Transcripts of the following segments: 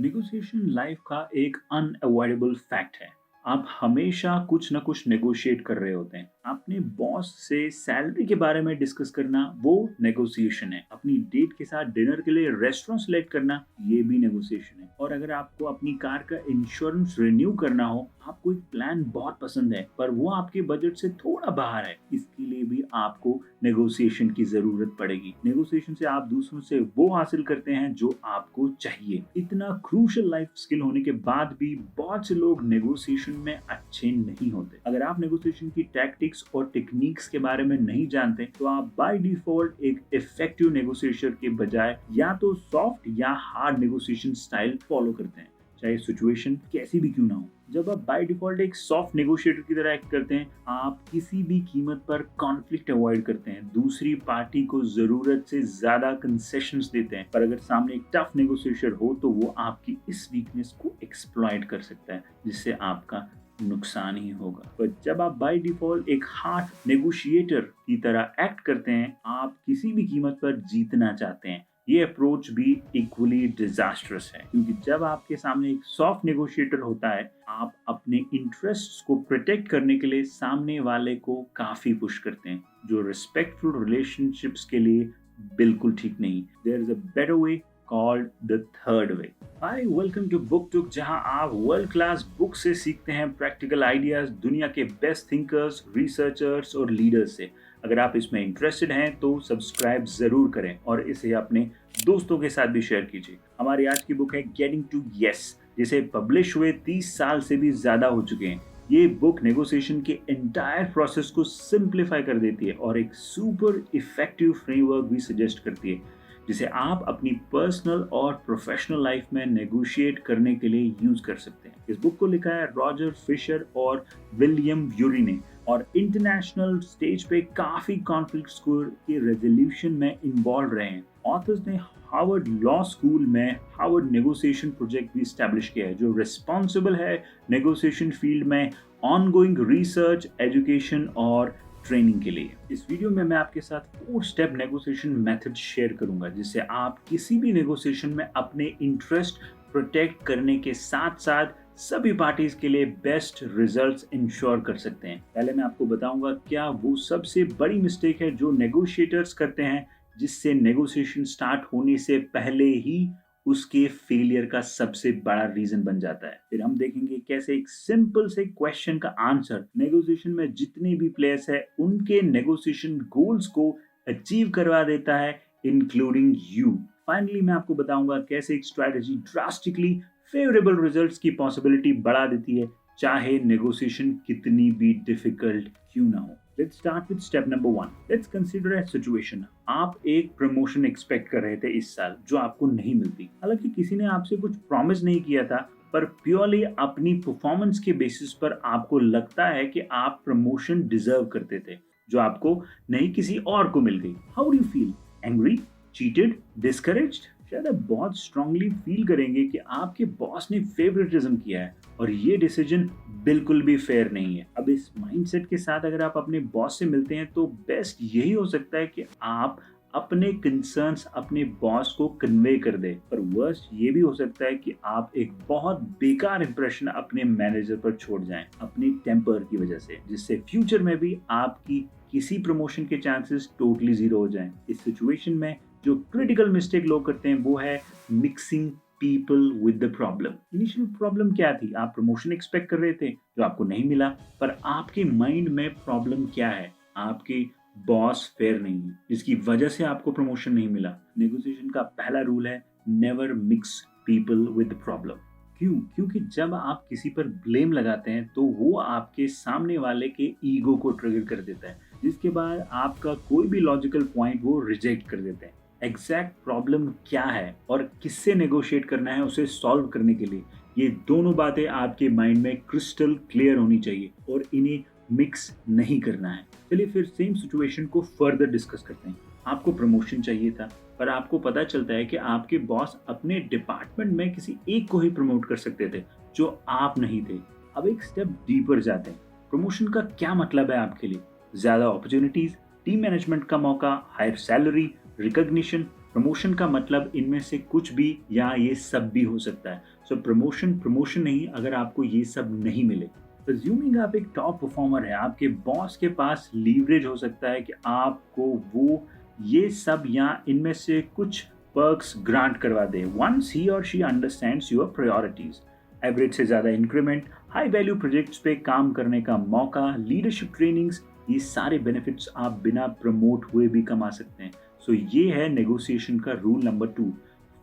Negotiation life का एक unavoidable fact है। आप हमेशा कुछ ना कुछ नेगोशिएट कर रहे होते हैं। अपने बॉस से सैलरी के बारे में डिस्कस करना वो नेगोशिएशन है। अपनी डेट के साथ डिनर के लिए रेस्टोरेंट सेलेक्ट करना ये भी नेगोशिएशन है। और अगर आपको अपनी कार का इंश्योरेंस रिन्यू करना हो, आपको एक प्लान बहुत पसंद है पर वो आपके बजट से थोड़ा बाहर है, इसके लिए भी आपको नेगोशिएशन की जरूरत पड़ेगी। नेगोशिएशन से आप दूसरों से वो हासिल करते हैं जो आपको चाहिए। इतना क्रूशियल लाइफ स्किल होने के बाद भी बहुत से लोग नेगोशिएशन में अच्छे नहीं होते। अगर आप नेगोशिएशन की टैक्टिक्स और टेक्निक्स के बारे में नहीं जानते तो आप बाय डिफॉल्ट एक इफेक्टिव नेगोशिएटर के बजाय या तो सॉफ्ट या हार्ड नेगोशिएशन स्टाइल फॉलो करते हैं, चाहे सिचुएशन कैसी भी क्यों ना हो। जब आप बाय डिफॉल्ट एक सॉफ्ट नेगोशिएटर की तरह एक्ट करते हैं, आप किसी भी कीमत पर कॉन्फ्लिक्ट अवॉइड करते हैं, दूसरी पार्टी को जरूरत से ज्यादा कंसेशंस देते हैं। पर अगर सामने एक टफ नेगोशिएटर हो तो वो आपकी इस वीकनेस को एक्सप्लॉइट कर सकता है, जिससे आपका नुकसान ही होगा। पर जब आप बाय डिफॉल्ट एक हार्ड नेगोशिएटर की तरह एक्ट करते हैं, आप किसी भी कीमत पर जीतना चाहते हैं, ये अप्रोच भी इक्वली डिजास्टरस है। क्योंकि जब आपके सामने एक सॉफ्ट नेगोशिएटर होता है, आप अपने इंटरेस्ट्स को प्रोटेक्ट करने के लिए सामने वाले को काफी पुश करते हैं, जो रिस्पेक्टफुल रिलेशनशिप्स के लिए बिल्कुल ठीक नहीं। There is a better way called the third way. Hi, welcome to Book Tuk, जहां आप वर्ल्ड क्लास बुक से सीखते हैं प्रैक्टिकल आइडियाज दुनिया के बेस्ट थिंकर्स, रिसर्चर्स और लीडर्स से। अगर आप इसमें इंटरेस्टेड हैं तो सब्सक्राइब जरूर करें और इसे अपने दोस्तों के साथ भी शेयर कीजिए। हमारी आज की बुक है गेटिंग टू यस, जिसे पब्लिश हुए 30 साल से भी ज्यादा हो चुके हैं। ये बुक नेगोशिएशन के एंटायर प्रोसेस को सिंप्लीफाई कर देती है और एक सुपर इफेक्टिव फ्रेमवर्क भी सजेस्ट करती है, जिसे आप अपनी पर्सनल और प्रोफेशनल लाइफ में नेगोशिएट करने के लिए यूज कर सकते हैं। इस बुक को लिखा है रॉजर फिशर और विलियम यूरी ने, और इंटरनेशनल स्टेज पे काफी कॉन्फ्लिक्ट्स के रेजोल्यूशन में इन्वॉल्व रहे हैं। ऑथर्स ने हार्वर्ड लॉ स्कूल में हार्वर्ड नेगोशिएशन प्रोजेक्ट भी स्टैब्लिश किया है, जो रिस्पॉन्सिबल है नेगोशिएशन फील्ड में ऑनगोइंग रिसर्च, एजुकेशन और ट्रेनिंग के लिए। इस वीडियो में मैं आपके साथ 4 स्टेप नेगोशिएशन मेथड शेयर करूंगा, जिससे आप किसी भी नेगोशिएशन में अपने इंटरेस्ट प्रोटेक्ट करने के साथ साथ सभी पार्टीज के लिए बेस्ट रिजल्ट्स इंश्योर कर सकते हैं। पहले मैं आपको बताऊंगा क्या वो सबसे बड़ी मिस्टेक है जो नेगोशिएटर्स करते हैं, जिससे नेगोशिएशन स्टार्ट होने से पहले ही उसके फेलियर का सबसे बड़ा रीजन बन जाता है। फिर हम देखेंगे कैसे एक सिंपल से क्वेश्चन का आंसर नेगोशिएशन में जितने भी प्लेयर्स है उनके नेगोशिएशन गोल्स को अचीव करवा देता है, इंक्लूडिंग यू। फाइनली मैं आपको बताऊंगा कैसे एक स्ट्रैटेजी ड्रास्टिकली फेवरेबल रिजल्ट्स की पॉसिबिलिटी बढ़ा देती है, चाहे नेगोशिएशन कितनी भी डिफिकल्ट क्यों ना हो। Let's start with step number 1. Let's consider a situation. आप एक प्रमोशन एक्सपेक्ट कर रहे थे इस साल, जो आपको नहीं मिलती। हालांकि किसी ने आपसे कुछ प्रॉमिस नहीं किया था, पर प्योरली अपनी परफॉर्मेंस के बेसिस पर आपको लगता है कि आप प्रमोशन डिजर्व करते थे, जो आपको नहीं किसी और को मिल गई। How do you feel? Angry, cheated, discouraged? शायद आप बहुत स्ट्रांगली फील करेंगे कि आपके बॉस ने फेवरेटिज्म किया है और ये डिसीजन बिल्कुल भी फेयर नहीं है। अब इस माइंडसेट के साथ अगर आप अपने बॉस से मिलते हैं तो बेस्ट यही हो सकता है कि आप अपने कंसर्न्स अपने बॉस को कन्वे कर दे, पर वर्स्ट ये भी हो सकता है कि आप एक बहुत बेकार इंप्रेशन अपने मैनेजर पर छोड़ जाएं अपने टेम्पर की वजह से, जिससे फ्यूचर में भी आपकी किसी प्रमोशन के चांसेस टोटली जीरो हो जाएं। इस सिचुएशन में जो क्रिटिकल मिस्टेक लोग करते हैं वो है mixing people with the problem. Initial problem क्या थी? आप प्रमोशन एक्सपेक्ट कर रहे थे जो आपको नहीं मिला, पर आपके माइंड में प्रॉब्लम क्या है? आपके बॉस फेयर नहीं है, जिसकी वजह से आपको प्रमोशन नहीं मिला। नेगोशिएशन का पहला रूल है never mix people with the problem. क्यों? क्योंकि जब आप किसी पर ब्लेम लगाते हैं तो वो आपके सामने वाले के ईगो को ट्रिगर कर देता है, जिसके बाद आपका कोई भी लॉजिकल पॉइंट वो रिजेक्ट कर देते हैं। एग्जैक्ट प्रॉब्लम क्या है और किससे नेगोशिएट करना है उसे सॉल्व करने के लिए, ये दोनों बातें आपके माइंड में क्रिस्टल क्लियर होनी चाहिए और इन्हें मिक्स नहीं करना है। चलिए फिर सेम सिचुएशन को फर्दर डिस्कस करते हैं। आपको प्रमोशन चाहिए था, पर आपको पता चलता है कि आपके बॉस अपने डिपार्टमेंट में किसी एक को ही प्रमोट कर सकते थे जो आप नहीं थे। अब एक स्टेप डीपर जाते हैं। प्रमोशन का क्या मतलब है आपके लिए? ज्यादा अपॉर्चुनिटीज, टीम मैनेजमेंट का मौका, हायर सैलरी, रिकॉग्निशन, प्रमोशन का मतलब इनमें से कुछ भी या ये सब भी हो सकता है। सो प्रमोशन नहीं अगर आपको ये सब नहीं मिले। अज्यूमिंग आप एक टॉप परफॉर्मर है, आपके बॉस के पास लीवरेज हो सकता है कि आपको वो ये सब या इनमें से कुछ पर्क्स ग्रांट करवा दे वंस ही और she understands your priorities. Average से ज़्यादा इंक्रीमेंट, हाई वैल्यू प्रोजेक्ट्स पे काम करने का मौका, लीडरशिप ट्रेनिंग्स, ये सारे बेनिफिट्स आप बिना प्रमोट हुए भी कमा सकते हैं। सो ये है नेगोशिएशन का rule number 2।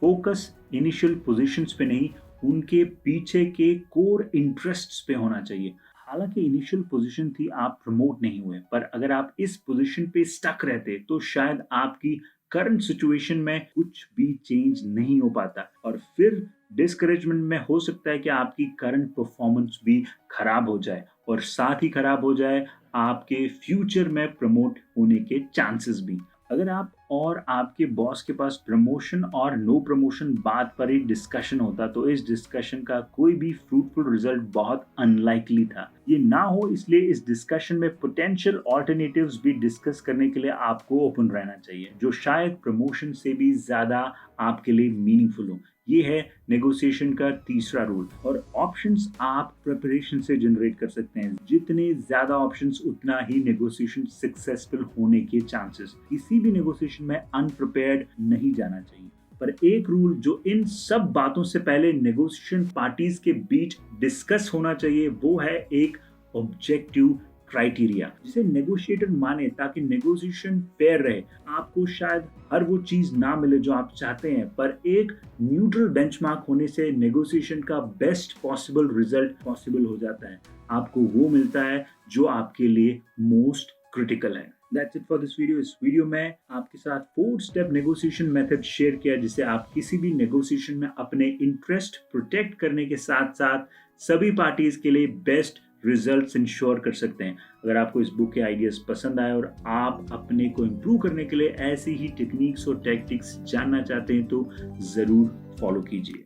Focus initial positions पे नहीं, उनके पीछे के कोर इंटरेस्ट्स पे होना चाहिए। हालांकि इनिशियल पोजीशन थी, आप प्रमोट नहीं हुए, पर अगर आप इस पोजीशन पे स्टक रहते तो शायद आपकी करंट सिचुएशन में कुछ भी चेंज नहीं हो पाता और फिर डिस्करेजमेंट में हो सकता है कि आपकी करंट परफॉर्मेंस भी खराब हो जाए और साथ ही खराब हो जाए आपके फ्यूचर में प्रमोट होने के चांसेस भी। अगर आप और आपके बॉस के पास प्रमोशन और नो प्रमोशन बात पर ही डिस्कशन होता तो इस डिस्कशन का कोई भी फ्रूटफुल रिजल्ट बहुत अनलाइकली था। ये ना हो इसलिए इस डिस्कशन में पोटेंशियल ऑल्टरनेटिव्स भी डिस्कस करने के लिए आपको ओपन रहना चाहिए, जो शायद प्रमोशन से भी ज्यादा आपके लिए मीनिंगफुल हो। ये है नेगोशिएशन का तीसरा रूल। और ऑप्शंस आप प्रिपरेशन से जनरेट कर सकते हैं। जितने ज्यादा ऑप्शंस उतना ही नेगोशिएशन सक्सेसफुल होने के चांसेस। किसी भी नेगोशिएशन में अनप्रिपेयर्ड नहीं जाना चाहिए। पर एक रूल जो इन सब बातों से पहले नेगोशिएशन पार्टीज के बीच डिस्कस होना चाहिए वो है एक ऑब्जेक्टिव क्राइटेरिया, जिसे नेगोशिएटर माने ताकि नेगोशिएशन फेयर रहे। आपको शायद हर वो चीज ना मिले जो आप चाहते हैं, पर एक न्यूट्रल बेंचमार्क होने से नेगोशिएशन का बेस्ट पॉसिबल रिजल्ट पॉसिबल हो जाता है। आपको वो मिलता है जो आपके लिए मोस्ट क्रिटिकल है। That's it for this video. इस वीडियो में आपके साथ 4 स्टेप नेगोशिएशन मेथड शेयर किया जिसे आप किसी भी नेगोशिएशन में अपने इंटरेस्ट प्रोटेक्ट करने के साथ साथ सभी पार्टीज के लिए बेस्ट रिजल्ट्स इंश्योर कर सकते हैं। अगर आपको इस बुक के आइडियाज पसंद आए और आप अपने को इम्प्रूव करने के लिए ऐसी ही टेक्निक्स और टैक्टिक्स जानना चाहते हैं तो जरूर फॉलो कीजिए।